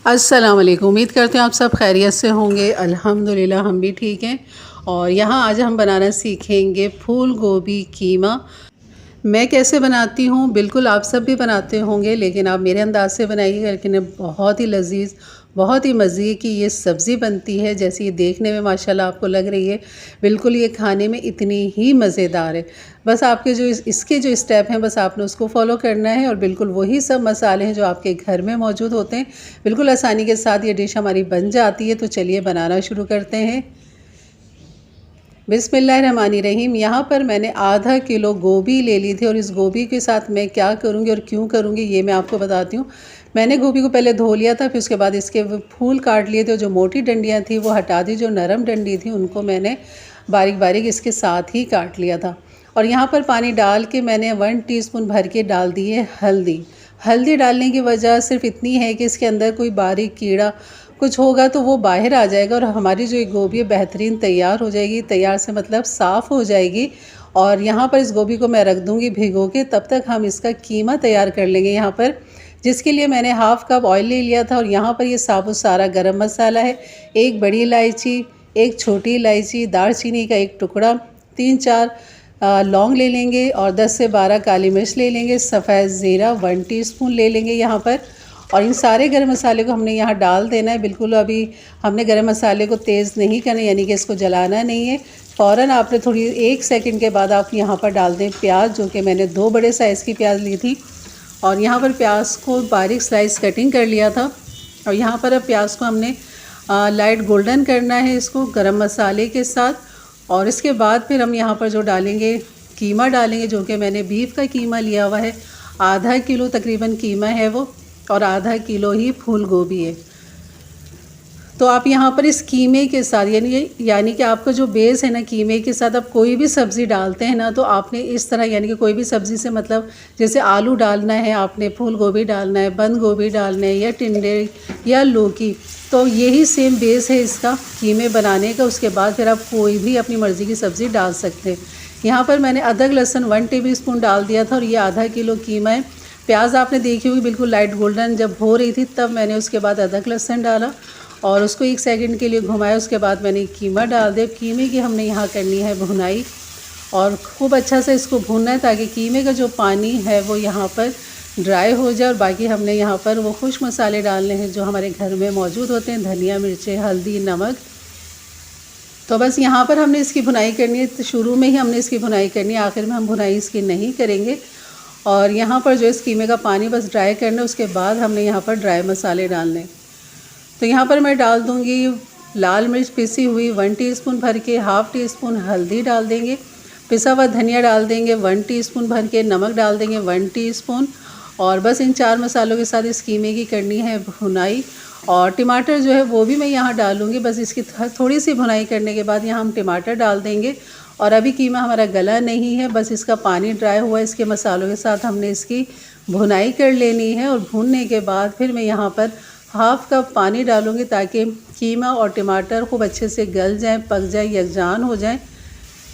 अस्सलाम वालेकुम। उम्मीद करते हैं आप सब खैरियत से होंगे। अल्हम्दुलिल्लाह हम भी ठीक हैं। और यहाँ आज हम बनाना सीखेंगे फूल गोभी कीमा। मैं कैसे बनाती हूँ बिल्कुल आप सब भी बनाते होंगे, लेकिन आप मेरे अंदाज से बनाइएगा। लेकिन बहुत ही लजीज, बहुत ही मज़े की ये सब्ज़ी बनती है। जैसे ये देखने में माशाल्लाह आपको लग रही है, बिल्कुल ये खाने में इतनी ही मज़ेदार है। बस आपके जो इसके जो स्टेप हैं, बस आपने उसको फॉलो करना है और बिल्कुल वही सब मसाले हैं जो आपके घर में मौजूद होते हैं। बिल्कुल आसानी के साथ ये डिश हमारी बन जाती है। तो चलिए बनाना शुरू करते हैं। बिस्मिल्लाहिर्रहमानिर्रहीम। यहाँ पर मैंने आधा किलो गोभी ले ली थी और इस गोभी के साथ मैं क्या करूँगी और क्यों करूँगी ये मैं आपको बताती हूँ। मैंने गोभी को पहले धो लिया था, फिर उसके बाद इसके फूल काट लिए थे। जो मोटी डंडियाँ थी वो हटा दी, जो नरम डंडी थी उनको मैंने बारीक बारीक इसके साथ ही काट लिया था। और यहाँ पर पानी डाल के मैंने 1 टीस्पून भर के डाल दी है हल्दी। हल्दी डालने की वजह सिर्फ इतनी है कि इसके अंदर कोई बारीक कीड़ा कुछ होगा तो वो बाहर आ जाएगा और हमारी जो एक गोभी है बेहतरीन तैयार हो जाएगी। तैयार से मतलब साफ़ हो जाएगी। और यहाँ पर इस गोभी को मैं रख दूँगी भिगो के। तब तक हम इसका कीमा तैयार कर लेंगे। यहाँ पर जिसके लिए मैंने हाफ़ कप ऑयल ले लिया था और यहाँ पर ये साबुत सारा गरम मसाला है, 1 बड़ी इलायची, 1 छोटी इलायची, दालचीनी का 1 टुकड़ा, 3-4 लौंग ले लेंगे और 10 से 12 काली मिर्च ले लेंगे। सफ़ेद ज़ीरा 1 टीस्पून ले लेंगे यहाँ पर। और इन सारे गरम मसाले को हमने यहाँ डाल देना है। बिल्कुल अभी हमने गरम मसाले को तेज़ नहीं करना, यानी कि इसको जलाना नहीं है। फ़ौरन आपने थोड़ी 1 सेकंड के बाद आप यहाँ पर डाल दें प्याज, जो कि मैंने 2 बड़े साइज़ की प्याज ली थी। और यहाँ पर प्याज को बारीक स्लाइस कटिंग कर लिया था। और यहाँ पर अब प्याज को हमने लाइट गोल्डन करना है इसको गरम मसाले के साथ। और इसके बाद फिर हम यहाँ पर जो डालेंगे कीमा डालेंगे, जो कि मैंने बीफ का कीमा लिया हुआ है। आधा किलो तकरीबन कीमा है वो, और आधा किलो ही फूल गोभी है। तो आप यहाँ पर इस कीमे के साथ यानी कि आपका जो बेस है ना, कीमे के साथ आप कोई भी सब्ज़ी डालते हैं ना, तो आपने इस तरह यानी कि कोई भी सब्ज़ी से मतलब जैसे आलू डालना है, आपने फूल गोभी डालना है, बंद गोभी डालना है, या टिंडे या लौकी, तो यही सेम बेस है इसका कीमे बनाने का। उसके बाद फिर आप कोई भी अपनी मर्ज़ी की सब्ज़ी डाल सकते हैं। यहाँ पर मैंने अदरक लहसुन 1 टेबलस्पून डाल दिया था और ये आधा किलो कीमा है। प्याज आपने देखी होगी बिल्कुल लाइट गोल्डन जब हो रही थी, तब मैंने उसके बाद अदरक लहसुन डाला और उसको 1 सेकंड के लिए घुमाया। उसके बाद मैंने कीमा डाल दिया। कीमे की हमने यहाँ करनी है भुनाई और खूब अच्छा से इसको भूनना है, ताकि कीमे का जो पानी है वो यहाँ पर ड्राई हो जाए। और बाकी हमने यहाँ पर वो खुश्क मसाले डालने हैं जो हमारे घर में मौजूद होते हैं, धनिया, मिर्चें, हल्दी, नमक। तो बस यहाँ पर हमने इसकी भुनाई करनी है। तो शुरू में ही हमने इसकी भुनाई करनी है, आखिर में हम भुनाई इसकी नहीं करेंगे। और यहाँ पर जो इस कीमे का पानी बस ड्राई करना है। उसके बाद हमने यहाँ पर ड्राई मसाले डालने। तो यहाँ पर मैं डाल दूँगी लाल मिर्च पिसी हुई 1 टीस्पून भर के, हाफ़ टीस्पून हल्दी डाल देंगे, पिसा हुआ धनिया डाल देंगे 1 टीस्पून भर के, नमक डाल देंगे 1 टीस्पून। और बस इन 4 मसालों के साथ इस कीमे की करनी है भुनाई। और टमाटर जो है वो भी मैं यहाँ डालूँगी। बस इसकी थोड़ी सी भुनाई करने के बाद यहाँ हम टमाटर डाल देंगे। और अभी कीमा हमारा गला नहीं है, बस इसका पानी ड्राई हुआ है। इसके मसालों के साथ हमने इसकी भुनाई कर लेनी है। और भूनने के बाद फिर मैं यहाँ पर हाफ़ कप पानी डालूँगी, ताकि कीमा और टमाटर खूब अच्छे से गल जाएँ, पक जाए, यकजान हो जाएँ।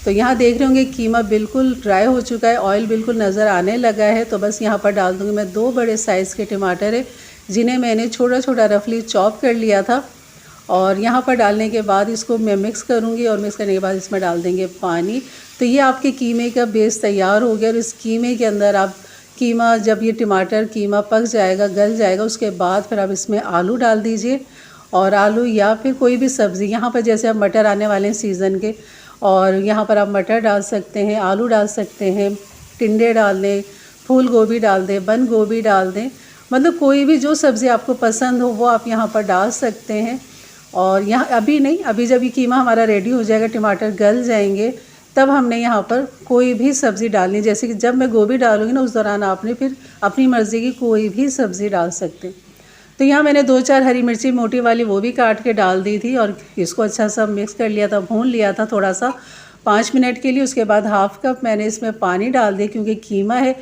तो यहाँ देख रहे होंगे कीमा बिल्कुल ड्राई हो चुका है, ऑयल बिल्कुल नज़र आने लगा है। तो बस यहाँ पर डाल दूँगी मैं 2 बड़े साइज़ के टमाटर है, जिन्हें मैंने छोटा छोटा रफली चॉप कर लिया था। और यहाँ पर डालने के बाद इसको मैं मिक्स करूँगी और मिक्स करने के बाद इसमें डाल देंगे पानी। तो ये आपके कीमे का बेस तैयार हो गया। और इस कीमे के अंदर आप कीमा, जब ये टमाटर कीमा पक जाएगा, गल जाएगा, उसके बाद फिर आप इसमें आलू डाल दीजिए। और आलू या फिर कोई भी सब्ज़ी, यहाँ पर जैसे अब मटर आने वाले हैं सीज़न के, और यहाँ पर आप मटर डाल सकते हैं, आलू डाल सकते हैं, टिंडे डाल दें, फूल गोभी डाल दें, बंद गोभी डाल दें, मतलब कोई भी जो सब्ज़ी आपको पसंद हो वो आप यहाँ पर डाल सकते हैं। और यहाँ अभी नहीं, अभी जब ये कीमा हमारा रेडी हो जाएगा, टमाटर गल जाएंगे, तब हमने यहाँ पर कोई भी सब्ज़ी डालनी। जैसे कि जब मैं गोभी डालूँगी ना, उस दौरान आपने फिर अपनी मर्ज़ी की कोई भी सब्ज़ी डाल सकते। तो यहाँ मैंने 2-4 हरी मिर्ची मोटी वाली वो भी काट के डाल दी थी और इसको अच्छा सा मिक्स कर लिया था, भून लिया था थोड़ा सा 5 मिनट के लिए। उसके बाद हाफ़ कप मैंने इसमें पानी डाल दिया, क्योंकि कीमा है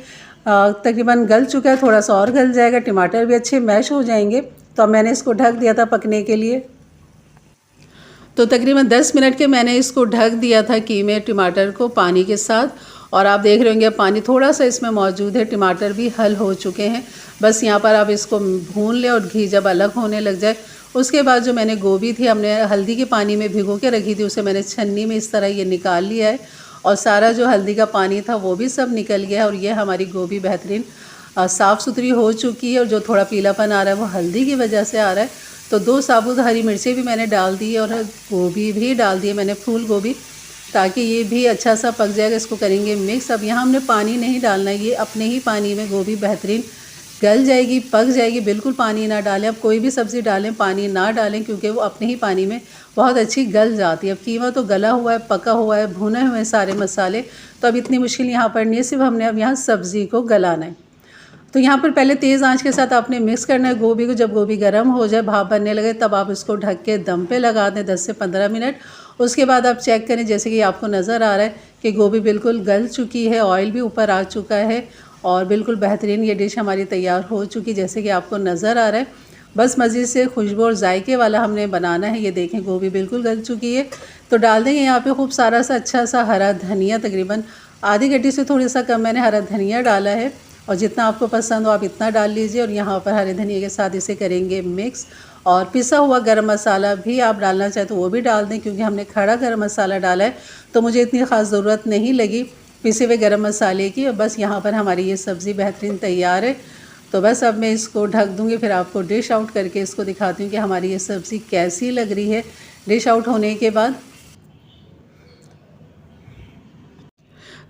तकरीबन गल चुका है, थोड़ा सा और गल जाएगा, टमाटर भी अच्छे मैश हो जाएंगे। तो अब मैंने इसको ढक दिया था पकने के लिए। तो तकरीबन 10 मिनट के मैंने इसको ढक दिया था कीमे टमाटर को पानी के साथ। और आप देख रहे होंगे पानी थोड़ा सा इसमें मौजूद है, टमाटर भी हल हो चुके हैं। बस यहाँ पर आप इसको भून लें और घी जब अलग होने लग जाए उसके बाद जो मैंने गोभी थी हमने हल्दी के पानी में भिगो के रखी थी, उसे मैंने छन्नी में इस तरह ये निकाल लिया है और सारा जो हल्दी का पानी था वो भी सब निकल गया है और ये हमारी गोभी बेहतरीन साफ़ सुथरी हो चुकी है। और जो थोड़ा पीलापन आ रहा है वो हल्दी की वजह से आ रहा है। तो 2 साबुत हरी मिर्चें भी मैंने डाल दी है और गोभी भी डाल दी है मैंने, फूल गोभी, ताकि ये भी अच्छा सा पक जाएगा। इसको करेंगे मिक्स। अब यहाँ हमने पानी नहीं डालना है, ये अपने ही पानी में गोभी बेहतरीन गल जाएगी, पक जाएगी। बिल्कुल पानी ना डालें। अब कोई भी सब्ज़ी डालें पानी ना डालें क्योंकि वो अपने ही पानी में बहुत अच्छी गल जाती है। अब कीमा तो गला हुआ है, पका हुआ है, भुने हुए हैं सारे मसाले, तो अब इतनी मुश्किल यहाँ पर नहीं है, सिर्फ हमने अब यहाँ सब्ज़ी को गलाना है। तो यहाँ पर पहले तेज़ आंच के साथ आपने मिक्स करना है गोभी को। जब गोभी गर्म हो जाए, भाप बनने लगे, तब आप इसको ढक के दम पे लगा दें 10 से 15 मिनट। उसके बाद आप चेक करें, जैसे कि आपको नज़र आ रहा है कि गोभी बिल्कुल गल चुकी है, ऑयल भी ऊपर आ चुका है और बिल्कुल बेहतरीन ये डिश हमारी तैयार हो चुकी, जैसे कि आपको नज़र आ रहा है। बस मज़ीद से खुशबू और जायके वाला हमने बनाना है। ये देखें गोभी बिल्कुल गल चुकी है। तो डाल देंगे यहाँ पे खूब सारा सा अच्छा सा हरा धनिया, तकरीबन आधी गड्डी से थोड़ी सा कम मैंने हरा धनिया डाला है और जितना आपको पसंद हो आप इतना डाल लीजिए। और यहाँ पर हरे धनिया के साथ इसे करेंगे मिक्स। और पिसा हुआ गरम मसाला भी आप डालना चाहें तो वो भी डाल दें, क्योंकि हमने खड़ा गरम मसाला डाला है तो मुझे इतनी ख़ास ज़रूरत नहीं लगी पिसे हुए गरम मसाले की। बस यहाँ पर हमारी ये सब्ज़ी बेहतरीन तैयार है। तो बस अब मैं इसको ढक दूँगी, फिर आपको डिश आउट करके इसको दिखाती हूँ कि हमारी ये सब्ज़ी कैसी लग रही है डिश आउट होने के बाद।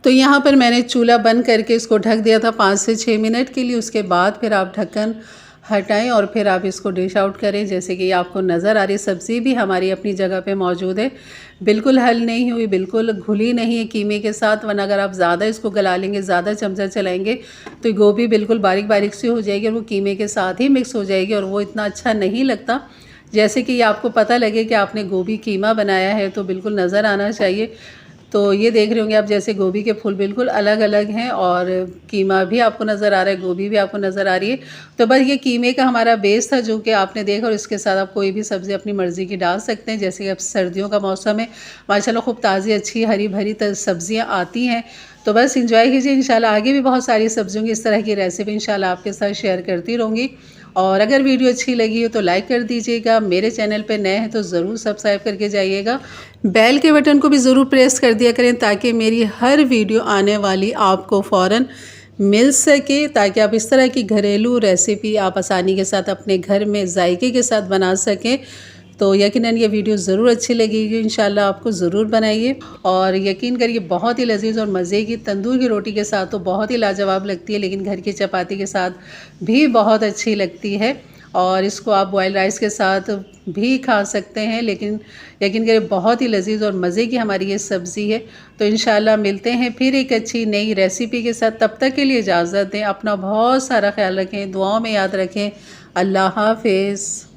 तो यहाँ पर मैंने चूल्हा बंद करके इसको ढक दिया था 5 से 6 मिनट के लिए। उसके बाद फिर आप ढक्कन हटाएं और फिर आप इसको डिश आउट करें। जैसे कि आपको नज़र आ रही सब्ज़ी भी हमारी अपनी जगह पे मौजूद है, बिल्कुल हल नहीं हुई, बिल्कुल घुली नहीं है कीमे के साथ। वरना अगर आप ज़्यादा इसको गला लेंगे, ज़्यादा चमचा चलाएंगे तो गोभी बिल्कुल बारीक बारीक सी हो जाएगी और वो कीमे के साथ ही मिक्स हो जाएगी और वो इतना अच्छा नहीं लगता। जैसे कि आपको पता लगे कि आपने गोभी कीमा बनाया है तो बिल्कुल नज़र आना चाहिए। तो ये देख रहे होंगे आप, जैसे गोभी के फूल बिल्कुल अलग अलग हैं और कीमा भी आपको नज़र आ रहा है, गोभी भी आपको नज़र आ रही है। तो बस ये कीमे का हमारा बेस था जो कि आपने देखा, और इसके साथ आप कोई भी सब्ज़ी अपनी मर्ज़ी की डाल सकते हैं। जैसे कि अब सर्दियों का मौसम है, माशाल्लाह खूब ताज़ी अच्छी हरी भरी सब्ज़ियाँ आती हैं। तो बस इंजॉय कीजिए। इंशाल्लाह आगे भी बहुत सारी सब्जियों की इस तरह की रेसिपी इंशाल्लाह आपके साथ शेयर करती रहूँगी। और अगर वीडियो अच्छी लगी हो तो लाइक कर दीजिएगा। मेरे चैनल पे नए हैं तो ज़रूर सब्सक्राइब करके जाइएगा। बेल के बटन को भी ज़रूर प्रेस कर दिया करें ताकि मेरी हर वीडियो आने वाली आपको फ़ौरन मिल सके, ताकि आप इस तरह की घरेलू रेसिपी आप आसानी के साथ अपने घर में जायके के साथ बना सकें। तो यकीनन ये वीडियो ज़रूर अच्छी लगेगी, इंशाल्लाह आपको ज़रूर बनाइए। और यकीन करिए बहुत ही लजीज़ और मज़े की तंदूर की रोटी के साथ तो बहुत ही लाजवाब लगती है, लेकिन घर की चपाती के साथ भी बहुत अच्छी लगती है। और इसको आप बॉयल राइस के साथ भी खा सकते हैं, लेकिन यकीन करिए बहुत ही लजीज़ और मज़े की हमारी ये सब्ज़ी है। तो इंशाल्लाह मिलते हैं फिर एक अच्छी नई रेसिपी के साथ। तब तक के लिए इजाज़त दें। अपना बहुत सारा ख्याल रखें, दुआओं में याद रखें। अल्लाह हाफ़िज़।